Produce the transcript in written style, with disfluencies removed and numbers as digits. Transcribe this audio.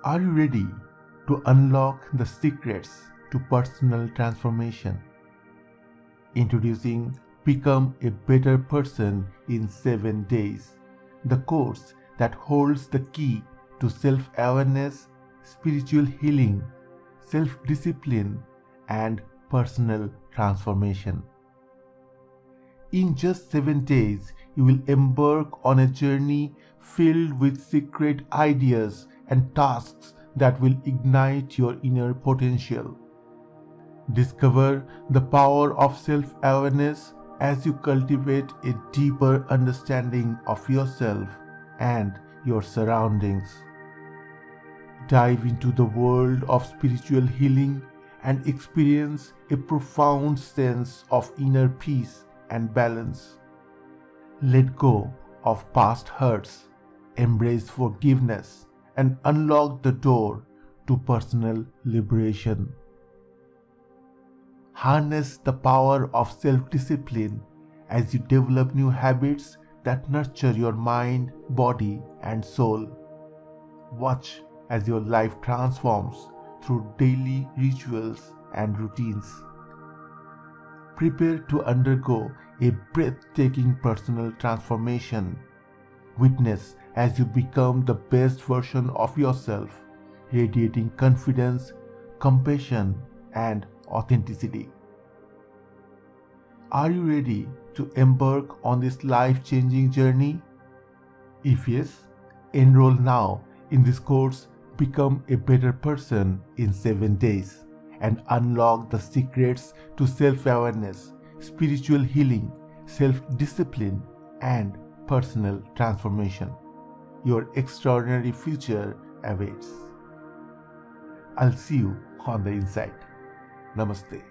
Are you ready to unlock the secrets to personal transformation? Introducing Become a Better Person in 7 Days, the course that holds the key to self-awareness, spiritual healing, self-discipline, and personal transformation. In just 7 days, you will embark on a journey filled with secret ideas and tasks that will ignite your inner potential. Discover the power of self-awareness as you cultivate a deeper understanding of yourself and your surroundings. Dive into the world of spiritual healing and experience a profound sense of inner peace and balance. Let go of past hurts, embrace forgiveness, and unlock the door to personal liberation. Harness the power of self-discipline as you develop new habits that nurture your mind, body, and soul. Watch as your life transforms through daily rituals and routines. Prepare to undergo a breathtaking personal transformation. Witness as you become the best version of yourself, radiating confidence, compassion, and authenticity. Are you ready to embark on this life-changing journey? If yes, enroll now in this course, Become a Better Person in 7 Days, and unlock the secrets to self-awareness, spiritual healing, self-discipline, and personal transformation. Your extraordinary future awaits. I'll see you on the inside. Namaste.